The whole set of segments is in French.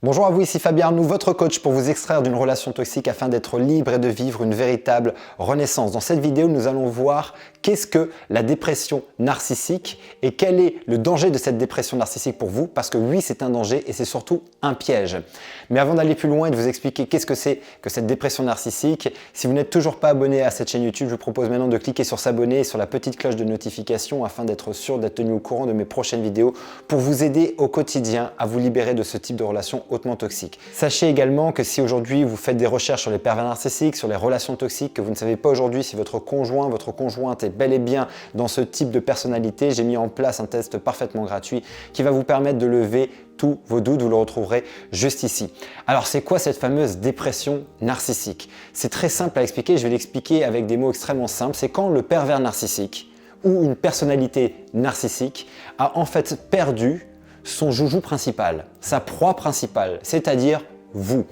Bonjour à vous, ici Fabien Arnoux, votre coach pour vous extraire d'une relation toxique afin d'être libre et de vivre une véritable renaissance. Dans cette vidéo, nous allons voir qu'est-ce que la dépression narcissique et quel est le danger de cette dépression narcissique pour vous, parce que oui, c'est un danger et c'est surtout un piège. Mais avant d'aller plus loin et de vous expliquer qu'est-ce que c'est que cette dépression narcissique, si vous n'êtes toujours pas abonné à cette chaîne YouTube, je vous propose maintenant de cliquer sur s'abonner et sur la petite cloche de notification afin d'être sûr d'être tenu au courant de mes prochaines vidéos pour vous aider au quotidien à vous libérer de ce type de relation hautement toxique. Sachez également que si aujourd'hui vous faites des recherches sur les pervers narcissiques, sur les relations toxiques, que vous ne savez pas aujourd'hui si votre conjoint, votre conjointe est bel et bien dans ce type de personnalité, j'ai mis en place un test parfaitement gratuit qui va vous permettre de lever tous vos doutes, vous le retrouverez juste ici. Alors c'est quoi cette fameuse dépression narcissique? C'est très simple à expliquer, je vais l'expliquer avec des mots extrêmement simples. C'est quand le pervers narcissique ou une personnalité narcissique a en fait perdu son joujou principal, sa proie principale, c'est-à-dire vous.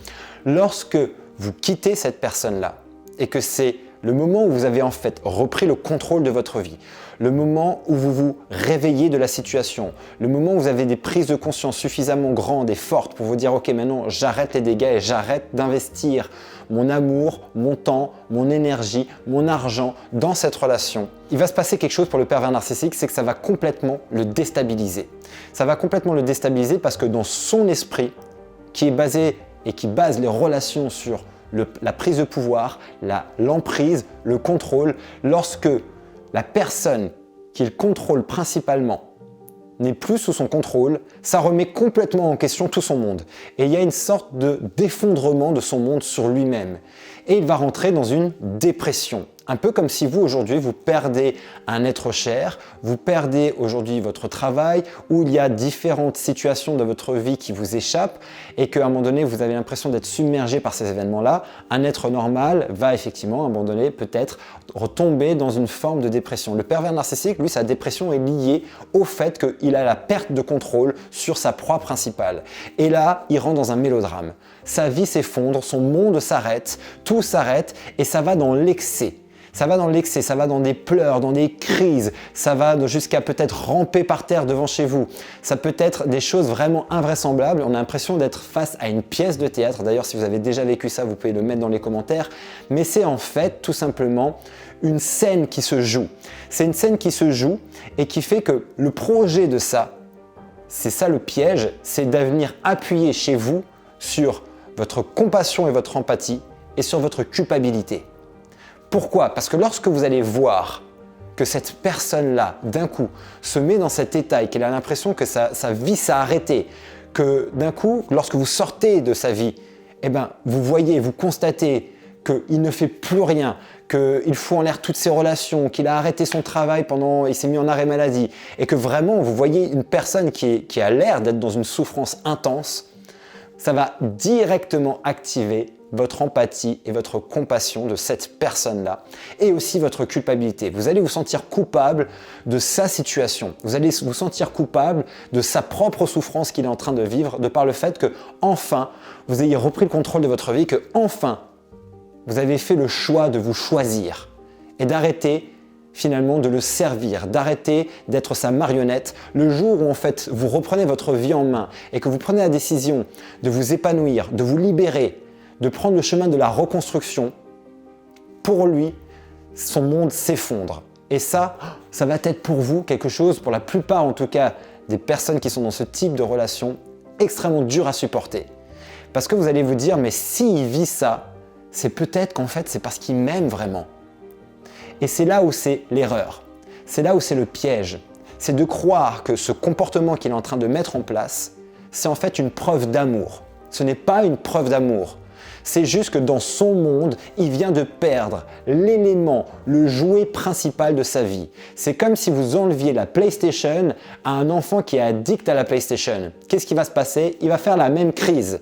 Lorsque vous quittez cette personne-là et que c'est le moment où vous avez en fait repris le contrôle de votre vie, le moment où vous vous réveillez de la situation, le moment où vous avez des prises de conscience suffisamment grandes et fortes pour vous dire « Ok, maintenant j'arrête les dégâts et j'arrête d'investir mon amour, mon temps, mon énergie, mon argent dans cette relation », il va se passer quelque chose pour le pervers narcissique, c'est que ça va complètement le déstabiliser. Ça va complètement le déstabiliser parce que dans son esprit, qui est basé et qui base les relations sur la prise de pouvoir, l'emprise, le contrôle, lorsque la personne qu'il contrôle principalement n'est plus sous son contrôle, ça remet complètement en question tout son monde. Et il y a une sorte d'effondrement de son monde sur lui-même. Et il va rentrer dans une dépression. Un peu comme si vous, aujourd'hui, vous perdez un être cher, vous perdez aujourd'hui votre travail, où il y a différentes situations de votre vie qui vous échappent et qu'à un moment donné, vous avez l'impression d'être submergé par ces événements-là. Un être normal va effectivement, à un moment donné, peut-être retomber dans une forme de dépression. Le pervers narcissique, lui, sa dépression est liée au fait qu'il a la perte de contrôle sur sa proie principale. Et là, il rentre dans un mélodrame. Sa vie s'effondre, son monde s'arrête, tout s'arrête et ça va dans l'excès. Ça va dans l'excès, ça va dans des pleurs, dans des crises, ça va jusqu'à peut-être ramper par terre devant chez vous. Ça peut être des choses vraiment invraisemblables. On a l'impression d'être face à une pièce de théâtre. D'ailleurs, si vous avez déjà vécu ça, vous pouvez le mettre dans les commentaires. Mais c'est en fait tout simplement une scène qui se joue. C'est une scène qui se joue et qui fait que le projet de ça, c'est ça le piège, c'est de venir appuyer chez vous sur votre compassion et votre empathie et sur votre culpabilité. Pourquoi? Parce que lorsque vous allez voir que cette personne-là, d'un coup, se met dans cet état et qu'elle a l'impression que sa vie s'est arrêtée, que d'un coup, lorsque vous sortez de sa vie, eh ben, vous voyez, vous constatez qu'il ne fait plus rien, qu'il fout en l'air toutes ses relations, qu'il a arrêté son travail il s'est mis en arrêt maladie, et que vraiment, vous voyez une personne qui a l'air d'être dans une souffrance intense, ça va directement activer votre empathie et votre compassion de cette personne-là et aussi votre culpabilité. Vous allez vous sentir coupable de sa situation. Vous allez vous sentir coupable de sa propre souffrance qu'il est en train de vivre de par le fait que enfin vous ayez repris le contrôle de votre vie, que enfin vous avez fait le choix de vous choisir et d'arrêter finalement de le servir, d'arrêter d'être sa marionnette. Le jour où en fait vous reprenez votre vie en main et que vous prenez la décision de vous épanouir, de vous libérer, de prendre le chemin de la reconstruction, pour lui, son monde s'effondre. Et ça va être pour vous quelque chose, pour la plupart en tout cas des personnes qui sont dans ce type de relation, extrêmement dur à supporter. Parce que vous allez vous dire, mais s'il vit ça, c'est peut-être qu'en fait c'est parce qu'il m'aime vraiment. Et c'est là où c'est l'erreur, c'est là où c'est le piège. C'est de croire que ce comportement qu'il est en train de mettre en place, c'est en fait une preuve d'amour. Ce n'est pas une preuve d'amour. C'est juste que dans son monde, il vient de perdre l'élément, le jouet principal de sa vie. C'est comme si vous enleviez la PlayStation à un enfant qui est addict à la PlayStation. Qu'est-ce qui va se passer? Il va faire la même crise.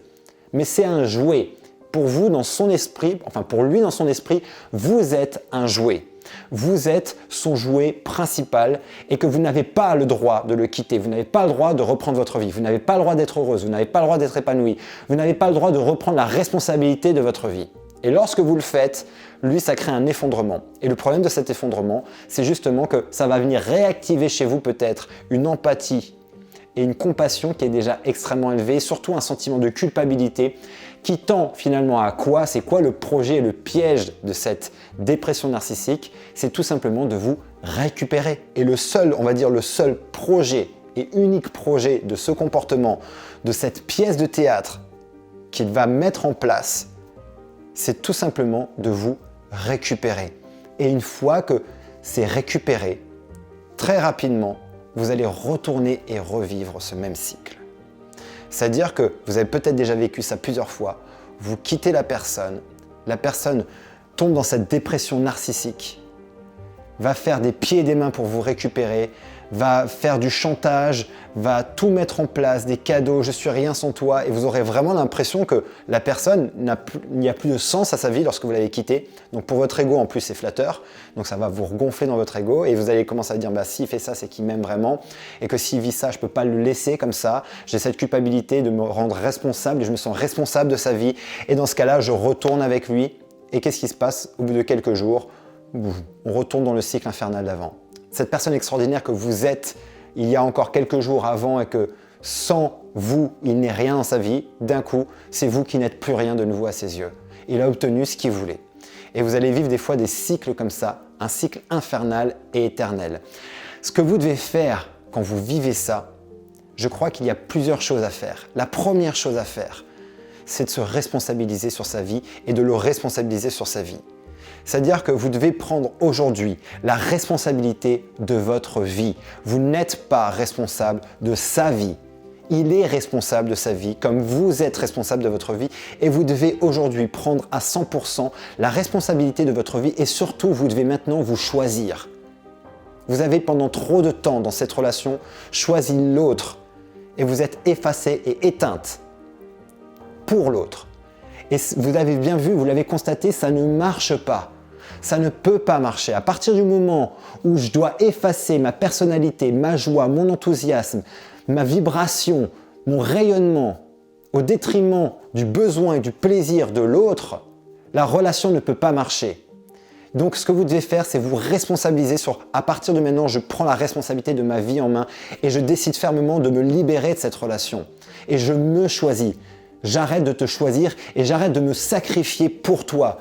Mais c'est un jouet. Pour vous, dans son esprit, enfin pour lui dans son esprit, vous êtes un jouet. Vous êtes son jouet principal et que vous n'avez pas le droit de le quitter. Vous n'avez pas le droit de reprendre votre vie. Vous n'avez pas le droit d'être heureuse. Vous n'avez pas le droit d'être épanoui. Vous n'avez pas le droit de reprendre la responsabilité de votre vie. Et lorsque vous le faites, lui, ça crée un effondrement. Et le problème de cet effondrement, c'est justement que ça va venir réactiver chez vous peut-être une empathie et une compassion qui est déjà extrêmement élevée, surtout un sentiment de culpabilité qui tend finalement à quoi? C'est quoi le projet, le piège de cette dépression narcissique? C'est tout simplement de vous récupérer. Et le seul, on va dire le seul projet et unique projet de ce comportement, de cette pièce de théâtre qu'il va mettre en place, c'est tout simplement de vous récupérer. Et une fois que c'est récupéré, très rapidement, vous allez retourner et revivre ce même cycle. C'est-à-dire que vous avez peut-être déjà vécu ça plusieurs fois, vous quittez la personne tombe dans cette dépression narcissique, va faire des pieds et des mains pour vous récupérer, va faire du chantage, va tout mettre en place, des cadeaux, je suis rien sans toi, et vous aurez vraiment l'impression que la personne il n'y a plus de sens à sa vie lorsque vous l'avez quittée. Donc pour votre ego en plus c'est flatteur, donc ça va vous regonfler dans votre ego et vous allez commencer à dire bah s'il fait ça c'est qu'il m'aime vraiment et que s'il vit ça je peux pas le laisser comme ça, j'ai cette culpabilité de me rendre responsable et je me sens responsable de sa vie et dans ce cas-là je retourne avec lui et qu'est-ce qui se passe au bout de quelques jours? On retourne dans le cycle infernal d'avant. Cette personne extraordinaire que vous êtes il y a encore quelques jours avant et que sans vous, il n'est rien dans sa vie, d'un coup, c'est vous qui n'êtes plus rien de nouveau à ses yeux. Il a obtenu ce qu'il voulait. Et vous allez vivre des fois des cycles comme ça, un cycle infernal et éternel. Ce que vous devez faire quand vous vivez ça, je crois qu'il y a plusieurs choses à faire. La première chose à faire, c'est de se responsabiliser sur sa vie et de le responsabiliser sur sa vie. C'est-à-dire que vous devez prendre aujourd'hui la responsabilité de votre vie. Vous n'êtes pas responsable de sa vie. Il est responsable de sa vie comme vous êtes responsable de votre vie et vous devez aujourd'hui prendre à 100% la responsabilité de votre vie et surtout vous devez maintenant vous choisir. Vous avez pendant trop de temps dans cette relation choisi l'autre et vous êtes effacé et éteinte pour l'autre. Et vous avez bien vu, vous l'avez constaté, ça ne marche pas. Ça ne peut pas marcher. À partir du moment où je dois effacer ma personnalité, ma joie, mon enthousiasme, ma vibration, mon rayonnement, au détriment du besoin et du plaisir de l'autre, la relation ne peut pas marcher. Donc ce que vous devez faire, c'est vous responsabiliser sur à partir de maintenant, je prends la responsabilité de ma vie en main et je décide fermement de me libérer de cette relation. Et je me choisis. J'arrête de te choisir et j'arrête de me sacrifier pour toi.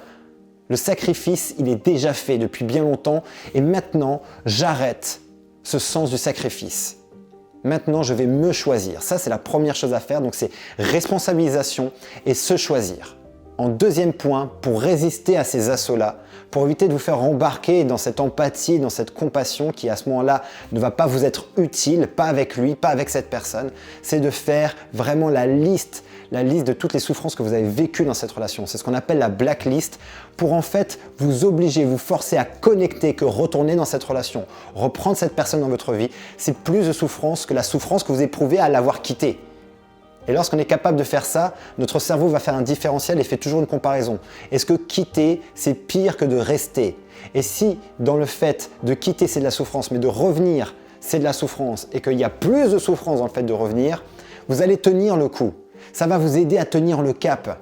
Le sacrifice, il est déjà fait depuis bien longtemps et maintenant, j'arrête ce sens du sacrifice. Maintenant, je vais me choisir. Ça, c'est la première chose à faire. Donc, c'est responsabilisation et se choisir. En deuxième point, pour résister à ces assauts-là, pour éviter de vous faire embarquer dans cette empathie, dans cette compassion qui, à ce moment-là, ne va pas vous être utile, pas avec lui, pas avec cette personne, c'est de faire vraiment la liste de toutes les souffrances que vous avez vécues dans cette relation. C'est ce qu'on appelle la blacklist pour en fait vous obliger, vous forcer à connecter, que retourner dans cette relation, reprendre cette personne dans votre vie, c'est plus de souffrance que la souffrance que vous éprouvez à l'avoir quitté. Et lorsqu'on est capable de faire ça, notre cerveau va faire un différentiel et fait toujours une comparaison. Est-ce que quitter, c'est pire que de rester? Et si dans le fait de quitter, c'est de la souffrance, mais de revenir, c'est de la souffrance, et qu'il y a plus de souffrance dans le fait de revenir, vous allez tenir le coup. Ça va vous aider à tenir le cap.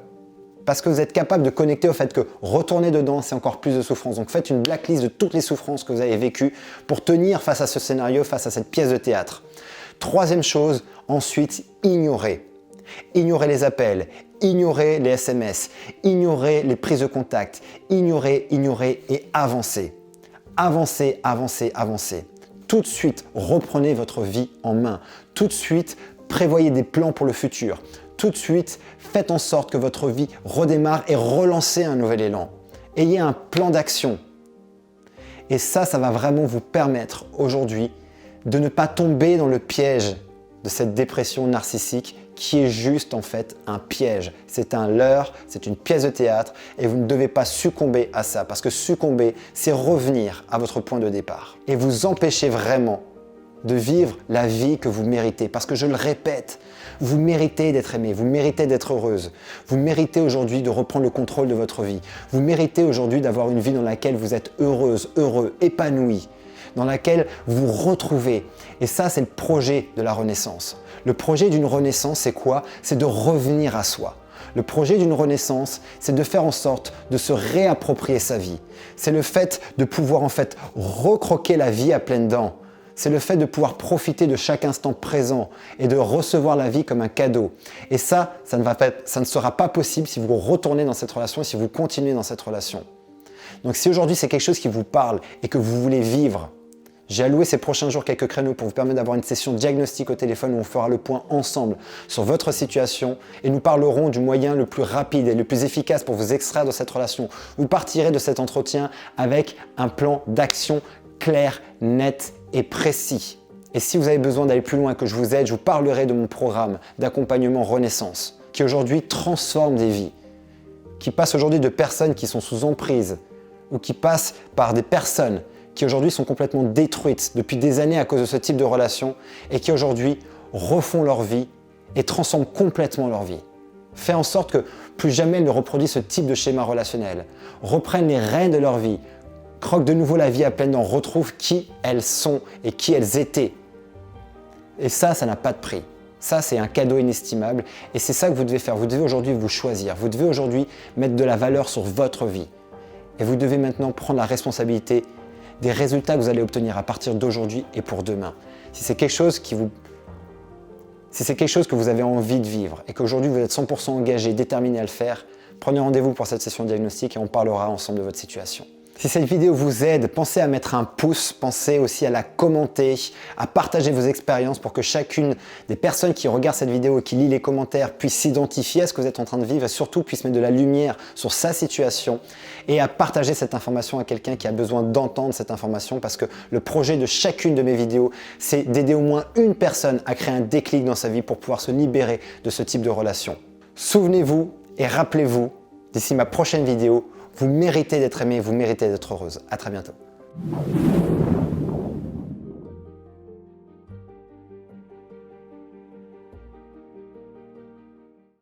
Parce que vous êtes capable de connecter au fait que retourner dedans, c'est encore plus de souffrance. Donc faites une blacklist de toutes les souffrances que vous avez vécues pour tenir face à ce scénario, face à cette pièce de théâtre. Troisième chose, ensuite, ignorer. Ignorer les appels, ignorer les SMS, ignorer les prises de contact, ignorer et avancer. Avancez, avancez, avancez. Tout de suite, reprenez votre vie en main. Tout de suite, prévoyez des plans pour le futur. Tout de suite, faites en sorte que votre vie redémarre et relancez un nouvel élan. Ayez un plan d'action. Et ça va vraiment vous permettre aujourd'hui de ne pas tomber dans le piège de cette dépression narcissique qui est juste en fait un piège. C'est un leurre, c'est une pièce de théâtre et vous ne devez pas succomber à ça parce que succomber, c'est revenir à votre point de départ et vous empêcher vraiment de vivre la vie que vous méritez. Parce que je le répète, vous méritez d'être aimé, vous méritez d'être heureuse, vous méritez aujourd'hui de reprendre le contrôle de votre vie, vous méritez aujourd'hui d'avoir une vie dans laquelle vous êtes heureuse, heureux, épanoui, dans laquelle vous retrouvez. Et ça, c'est le projet de la renaissance. Le projet d'une renaissance, c'est quoi? C'est de revenir à soi. Le projet d'une renaissance, c'est de faire en sorte de se réapproprier sa vie. C'est le fait de pouvoir en fait recroquer la vie à pleines dents. C'est le fait de pouvoir profiter de chaque instant présent et de recevoir la vie comme un cadeau. Et ça ne sera pas possible si vous retournez dans cette relation et si vous continuez dans cette relation. Donc si aujourd'hui c'est quelque chose qui vous parle et que vous voulez vivre, j'ai alloué ces prochains jours quelques créneaux pour vous permettre d'avoir une session diagnostic au téléphone où on fera le point ensemble sur votre situation et nous parlerons du moyen le plus rapide et le plus efficace pour vous extraire de cette relation. Vous partirez de cet entretien avec un plan d'action clair, net et précis. Et si vous avez besoin d'aller plus loin, que je vous aide, je vous parlerai de mon programme d'accompagnement Renaissance qui aujourd'hui transforme des vies, qui passe aujourd'hui de personnes qui sont sous emprise ou qui passent par des personnes qui aujourd'hui sont complètement détruites depuis des années à cause de ce type de relation et qui aujourd'hui refont leur vie et transforment complètement leur vie. Fait en sorte que plus jamais elles ne reproduisent ce type de schéma relationnel, reprennent les rênes de leur vie, croquent de nouveau la vie à pleines dents, retrouvent qui elles sont et qui elles étaient. Et ça n'a pas de prix. Ça, c'est un cadeau inestimable et c'est ça que vous devez faire. Vous devez aujourd'hui vous choisir. Vous devez aujourd'hui mettre de la valeur sur votre vie. Et vous devez maintenant prendre la responsabilité des résultats que vous allez obtenir à partir d'aujourd'hui et pour demain. Si c'est quelque chose que vous avez envie de vivre et qu'aujourd'hui vous êtes 100% engagé, déterminé à le faire, prenez rendez-vous pour cette session diagnostique et on parlera ensemble de votre situation. Si cette vidéo vous aide, pensez à mettre un pouce, pensez aussi à la commenter, à partager vos expériences pour que chacune des personnes qui regardent cette vidéo et qui lit les commentaires puisse s'identifier à ce que vous êtes en train de vivre et surtout puisse mettre de la lumière sur sa situation et à partager cette information à quelqu'un qui a besoin d'entendre cette information parce que le projet de chacune de mes vidéos, c'est d'aider au moins une personne à créer un déclic dans sa vie pour pouvoir se libérer de ce type de relation. Souvenez-vous et rappelez-vous, d'ici ma prochaine vidéo, vous méritez d'être aimé, vous méritez d'être heureuse. À très bientôt.